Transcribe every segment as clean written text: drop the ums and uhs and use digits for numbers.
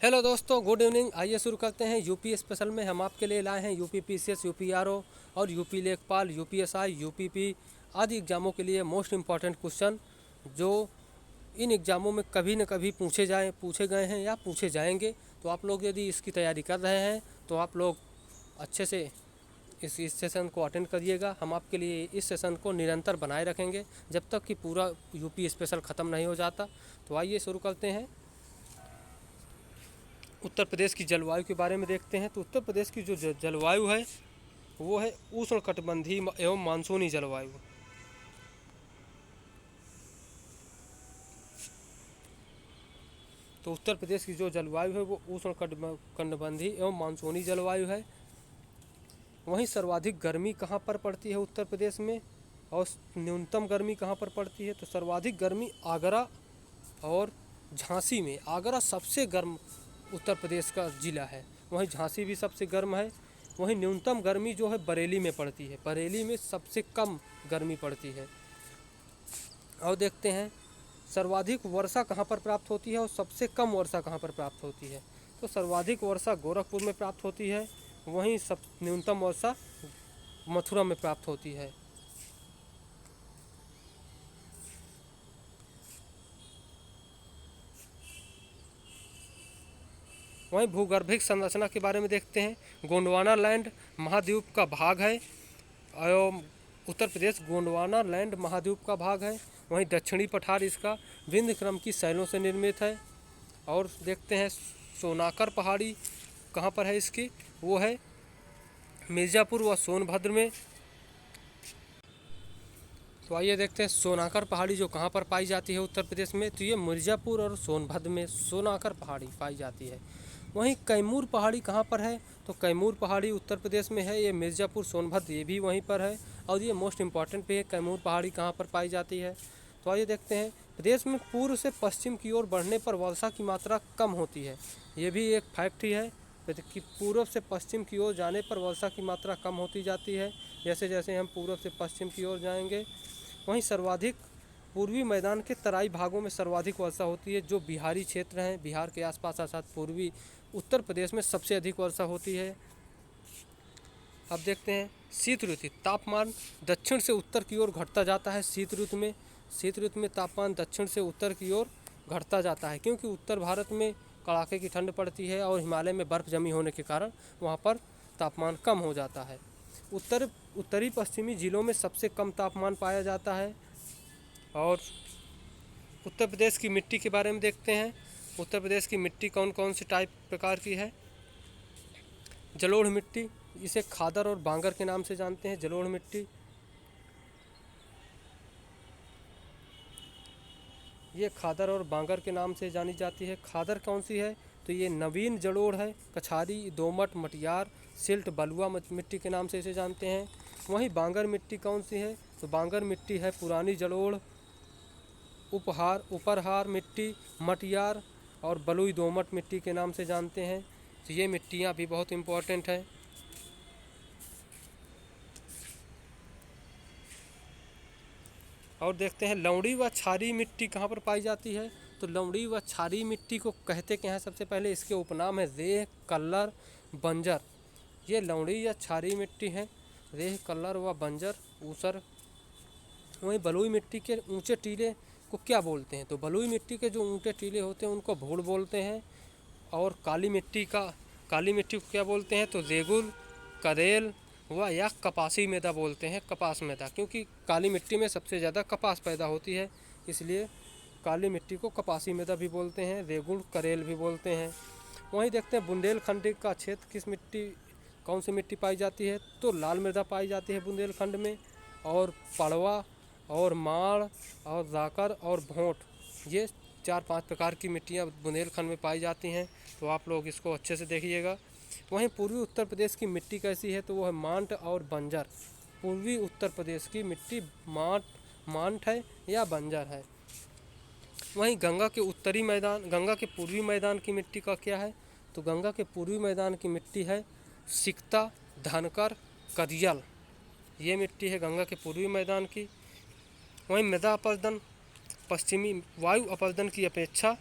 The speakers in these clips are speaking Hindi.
हेलो दोस्तों, गुड इवनिंग। आइए शुरू करते हैं। यूपी स्पेशल में हम आपके लिए लाए हैं यूपी पीसीएस, यूपी आरओ और यूपी लेखपाल, यूपीएसआई, यूपीपी आदि एग्ज़ामों के लिए मोस्ट इम्पॉर्टेंट क्वेश्चन जो इन एग्ज़ामों में कभी न कभी पूछे गए हैं या पूछे जाएंगे। तो आप लोग यदि इसकी तैयारी कर रहे हैं तो आप लोग अच्छे से इस सेशन को अटेंड करिएगा। हम आपके लिए इस सेशन को निरंतर बनाए रखेंगे जब तक कि पूरा यूपी स्पेशल ख़त्म नहीं हो जाता। तो आइए शुरू करते हैं। उत्तर प्रदेश की जलवायु के बारे में देखते हैं। तो उत्तर प्रदेश की जो जलवायु है वो है उष्णकटिबंधीय एवं मानसूनी जलवायु। तो उत्तर प्रदेश की जो जलवायु है वो उष्णकटिबंधीय एवं मानसूनी जलवायु है। वहीं सर्वाधिक गर्मी कहाँ पर पड़ती है उत्तर प्रदेश में, और न्यूनतम गर्मी कहाँ पर पड़ती है। तो सर्वाधिक गर्मी आगरा और झांसी में। आगरा सबसे गर्म उत्तर प्रदेश का ज़िला है, वहीं झांसी भी सबसे गर्म है। वहीं न्यूनतम गर्मी जो है बरेली में पड़ती है, बरेली में सबसे कम गर्मी पड़ती है। और देखते हैं सर्वाधिक वर्षा कहाँ पर प्राप्त होती है और सबसे कम वर्षा कहाँ पर प्राप्त होती है। तो सर्वाधिक वर्षा गोरखपुर में प्राप्त होती है, वहीं सब न्यूनतम वर्षा मथुरा में प्राप्त होती है। वहीं भूगर्भिक संरचना के बारे में देखते हैं। गोंडवाना लैंड महाद्वीप का भाग है और उत्तर प्रदेश गोंडवाना लैंड महाद्वीप का भाग है। वहीं दक्षिणी पठार इसका विंध्य क्रम की शैलों से निर्मित है। और देखते हैं सोनाकर पहाड़ी कहाँ पर है इसकी, वो है मिर्ज़ापुर व सोनभद्र में। तो आइए देखते हैं सोनाकर पहाड़ी जो कहाँ पर पाई जाती है उत्तर प्रदेश में। तो ये मिर्ज़ापुर और सोनभद्र में सोनाकर पहाड़ी पाई जाती है। वहीं कैमूर पहाड़ी कहाँ पर है, तो कैमूर पहाड़ी उत्तर प्रदेश में है। ये मिर्ज़ापुर सोनभद्र ये भी वहीं पर है। और ये मोस्ट इम्पॉर्टेंट भी है, कैमूर पहाड़ी कहाँ पर पाई जाती है। तो आइए देखते हैं प्रदेश में पूर्व से पश्चिम की ओर बढ़ने पर वर्षा की मात्रा कम होती है। ये भी एक फैक्ट ही है कि पूर्व से पश्चिम की ओर जाने पर वर्षा की मात्रा कम होती जाती है जैसे जैसे हम पूर्व से पश्चिम की ओर जाएंगे। वहीं सर्वाधिक पूर्वी मैदान के तराई भागों में सर्वाधिक वर्षा होती है, जो बिहारी क्षेत्र हैं, बिहार के आसपास अर्थात पूर्वी उत्तर प्रदेश में सबसे अधिक वर्षा होती है। अब देखते हैं शीत ऋतु। तापमान दक्षिण से उत्तर की ओर घटता जाता है शीत ऋतु में तापमान दक्षिण से उत्तर की ओर घटता जाता है, क्योंकि उत्तर भारत में कड़ाके की ठंड पड़ती है और हिमालय में बर्फ़ जमी होने के कारण वहाँ पर तापमान कम हो जाता है। उत्तरी पश्चिमी जिलों में सबसे कम तापमान पाया जाता है। और उत्तर प्रदेश की मिट्टी के बारे में देखते हैं। उत्तर प्रदेश की मिट्टी कौन कौन सी टाइप प्रकार की है। जलोढ़ मिट्टी, इसे खादर और बांगर के नाम से जानते हैं। जलोढ़ मिट्टी ये खादर और बांगर के नाम से जानी जाती है। खादर कौन सी है, तो ये नवीन जलोढ़ है। कछारी, दोमट, मटियार, सिल्ट, बलुआ मिट्टी के नाम से इसे जानते हैं। वहीं बांगर मिट्टी कौन सी है, तो बांगर मिट्टी है पुरानी जलोढ़, उपरहार मिट्टी, मटियार और बलुई दोमट मिट्टी के नाम से जानते हैं। तो ये मिट्टियाँ भी बहुत इम्पोर्टेंट हैं। और देखते हैं लवणी व क्षारीय मिट्टी कहाँ पर पाई जाती है। तो लवणी व क्षारीय मिट्टी को कहते क्या हैं, सबसे पहले इसके उपनाम है रेह, कल्लर, बंजर। ये लवणी या क्षारीय मिट्टी है, रेह, कल्लर व बंजर, ऊसर। वहीं बलुई मिट्टी के ऊंचे टीले को क्या बोलते हैं, तो बलुई मिट्टी के जो ऊंचे टीले होते हैं उनको भूड़ बोलते हैं। और काली मिट्टी को क्या बोलते हैं, तो रेगुल, करेल व या कपासी मैदा बोलते हैं, कपास मैदा, क्योंकि काली मिट्टी में सबसे ज़्यादा कपास पैदा होती है, इसलिए काली मिट्टी को कपासी मैदा भी बोलते हैं, रेगुल, करेल भी बोलते हैं। वहीं देखते हैं बुंदेलखंड का क्षेत्र कौन सी मिट्टी पाई जाती है, तो लाल मृदा पाई जाती है बुंदेलखंड में। और पड़वा और माड़ और राकर और भोंट, ये 4-5 प्रकार की मिट्टियाँ बुंदेलखंड में पाई जाती हैं। तो आप लोग इसको अच्छे से देखिएगा। वहीं पूर्वी उत्तर प्रदेश की मिट्टी कैसी है, तो वो है मांट और बंजर। पूर्वी उत्तर प्रदेश की मिट्टी मांट है या बंजर है। वहीं गंगा के पूर्वी मैदान की मिट्टी का क्या है, तो गंगा के पूर्वी मैदान की मिट्टी है सिकता, धनकर, करियल। ये मिट्टी है गंगा के पूर्वी मैदान की। वहीं मृदा अपरदन पश्चिमी वायु अपरदन की अपेक्षा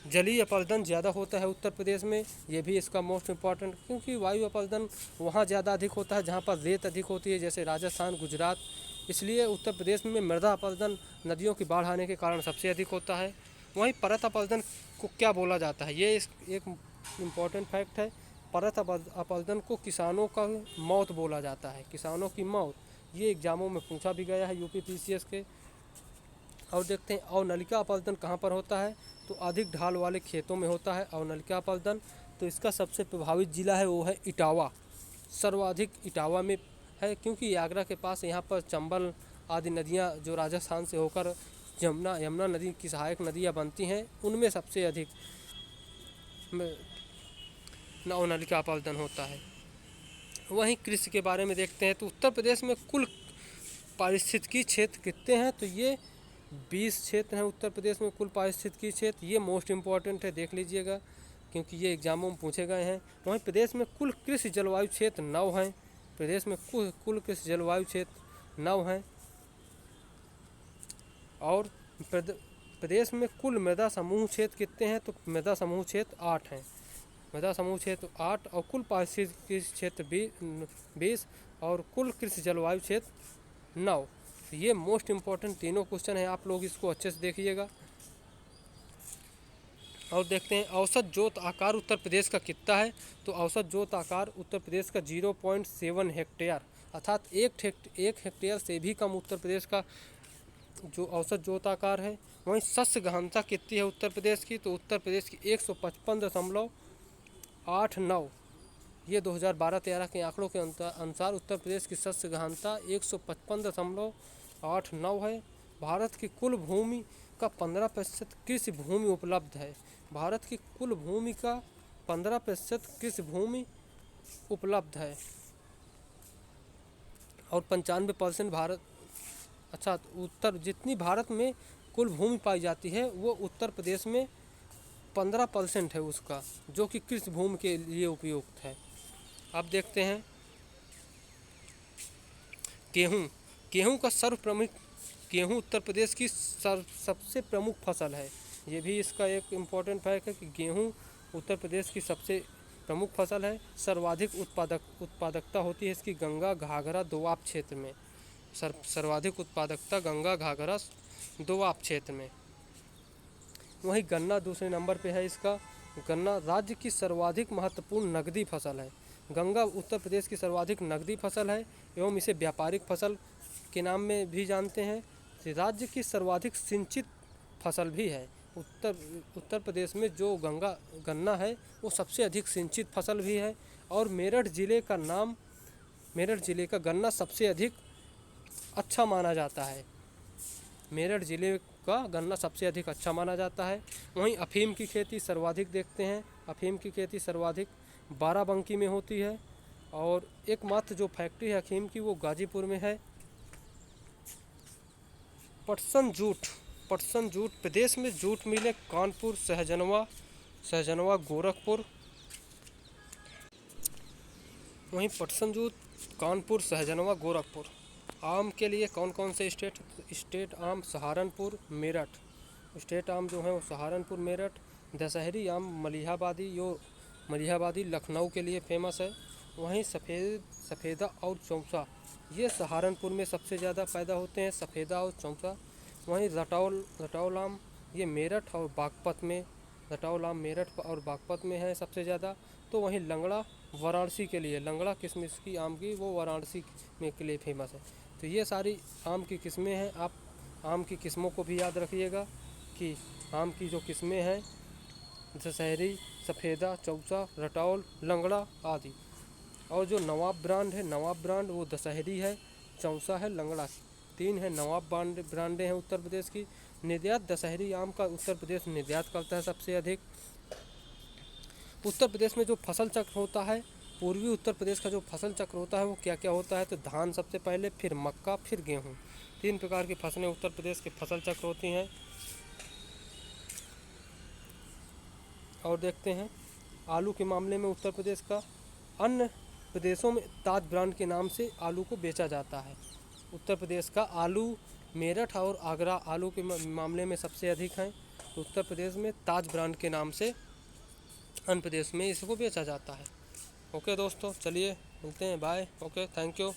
जलीय अपरदन ज़्यादा होता है उत्तर प्रदेश में, ये भी इसका मोस्ट इम्पॉर्टेंट, क्योंकि वायु अपरदन वहाँ ज़्यादा अधिक होता है जहाँ पर रेत अधिक होती है, जैसे राजस्थान, गुजरात। इसलिए उत्तर प्रदेश में मृदा अपरदन नदियों की बाढ़ आने के कारण सबसे अधिक होता है। वहीं परत अपरदन को क्या बोला जाता है, ये एक इम्पॉर्टेंट फैक्ट है। परत अपरदन को किसानों का मौत बोला जाता है, किसानों की मौत। ये एग्जामों में पूछा भी गया है यूपी पीसीएस के। और देखते हैं अवनलिका अपरदन कहाँ पर होता है, तो अधिक ढाल वाले खेतों में होता है अवनलिका अपरदन। तो इसका सबसे प्रभावित जिला है वो है इटावा, सर्वाधिक इटावा में है, क्योंकि आगरा के पास यहाँ पर चंबल आदि नदियाँ जो राजस्थान से होकर यमुना नदी की सहायक नदियाँ बनती हैं, उनमें सबसे अधिक अवनलिका अपरदन होता है। वहीं कृषि के बारे में देखते हैं, तो उत्तर प्रदेश में कुल पारिस्थितिकी क्षेत्र कितने हैं, तो ये 20 क्षेत्र हैं उत्तर प्रदेश में कुल पारिस्थितिकी क्षेत्र। ये मोस्ट इम्पॉर्टेंट है, देख लीजिएगा, क्योंकि ये एग्जामों में पूछे गए हैं। वहीं प्रदेश में कुल कृषि जलवायु क्षेत्र 9 हैं, प्रदेश में कुल कृषि जलवायु क्षेत्र 9 हैं। और प्रदेश में कुल मृदा समूह क्षेत्र कितने हैं, तो मृदा समूह क्षेत्र 8 हैं, मृदा समूह क्षेत्र 8, और कुल पारिस्थितिकी क्षेत्र 20 और कुल कृषि जलवायु क्षेत्र 9। ये मोस्ट इम्पॉर्टेंट तीनों क्वेश्चन हैं, आप लोग इसको अच्छे से देखिएगा। और देखते हैं औसत जोत आकार उत्तर प्रदेश का कितना है, तो औसत जोत आकार उत्तर प्रदेश का 0.7 हेक्टेयर, अर्थात एक हेक्टेयर से भी कम उत्तर प्रदेश का जो औसत जोत आकार है। वहीं शस्य गहनता कितनी है उत्तर प्रदेश की, तो उत्तर प्रदेश की 155.89, ये 2012-13 के आंकड़ों के अनुसार उत्तर प्रदेश की शस्य गहनता 155.89 है। भारत की कुल भूमि का 15% कृषि भूमि उपलब्ध है, भारत की कुल भूमि का 15% कृषि भूमि उपलब्ध है। और 95% भारत जितनी भारत में कुल भूमि पाई जाती है वो उत्तर प्रदेश में 15% है उसका, जो कि कृषि भूमि के लिए उपयुक्त है। अब देखते हैं गेहूँ का गेहूँ उत्तर प्रदेश की सबसे प्रमुख फसल है। ये भी इसका एक इम्पॉर्टेंट फैक्ट है कि गेहूँ उत्तर प्रदेश की सबसे प्रमुख फसल है। सर्वाधिक उत्पादकता होती है इसकी गंगा घाघरा दोआब क्षेत्र में, सर्वाधिक उत्पादकता गंगा घाघरा दोआब क्षेत्र में। वहीं गन्ना दूसरे नंबर पे है इसका। गन्ना राज्य की सर्वाधिक महत्वपूर्ण नकदी फसल है, गंगा उत्तर प्रदेश की सर्वाधिक नकदी फसल है एवं इसे व्यापारिक फसल के नाम में भी जानते हैं। राज्य की सर्वाधिक सिंचित फसल भी है, उत्तर प्रदेश में जो गन्ना है वो सबसे अधिक सिंचित फसल भी है। और मेरठ ज़िले का गन्ना सबसे अधिक अच्छा माना जाता है, मेरठ ज़िले का गन्ना सबसे अधिक अच्छा माना जाता है। वहीं अफीम की खेती सर्वाधिक देखते हैं, अफीम की खेती सर्वाधिक बाराबंकी में होती है। और एकमात्र जो फैक्ट्री है अफीम की वो गाजीपुर में है। पटसन जूट प्रदेश में जूट मिलें कानपुर, सहजनवा गोरखपुर। वहीं पटसन जूट कानपुर, सहजनवा गोरखपुर। आम के लिए कौन कौन से स्टेट आम सहारनपुर, मेरठ, स्टेट आम जो है वो सहारनपुर, मेरठ। दशहरी आम मलिहाबादी लखनऊ के लिए फेमस है। वहीं सफ़ेदा और चौसा ये सहारनपुर में सबसे ज़्यादा पैदा होते हैं, सफ़ेदा और चौसा। वहीं रटौल आम ये मेरठ और बागपत में, रटौल आम मेरठ और बागपत में है सबसे ज़्यादा। तो वहीं लंगड़ा वाराणसी के लिए, लंगड़ा किस्म की आम की वो वाराणसी में के लिए फेमस है। तो ये सारी आम की किस्में हैं, आप आम की किस्मों को भी याद रखिएगा कि आम की जो किस्में हैं दशहरी, सफ़ेदा, चौसा, रटौल, लंगड़ा आदि। और जो नवाब ब्रांड वो दशहरी है, चौसा है, लंगड़ा, 3 है नवाब ब्रांडें हैं उत्तर प्रदेश की। निर्यात दशहरी आम का उत्तर प्रदेश निर्यात करता है सबसे अधिक। उत्तर प्रदेश में जो फसल चक्र होता है, पूर्वी उत्तर प्रदेश का जो फसल चक्र होता है वो क्या क्या होता है, तो धान सबसे पहले, फिर मक्का, फिर गेहूँ, 3 प्रकार की फसलें उत्तर प्रदेश के फसल चक्र होती हैं। और देखते हैं आलू के मामले में उत्तर प्रदेश का अन्य प्रदेशों में ताज ब्रांड के नाम से आलू को बेचा जाता है। उत्तर प्रदेश का आलू मेरठ और आगरा आलू के मामले में सबसे अधिक हैं। उत्तर प्रदेश में ताज ब्रांड के नाम से आंध्र प्रदेश में इसको बेचा जाता है। ओके दोस्तों, चलिए मिलते हैं, बाय। Okay, thank you.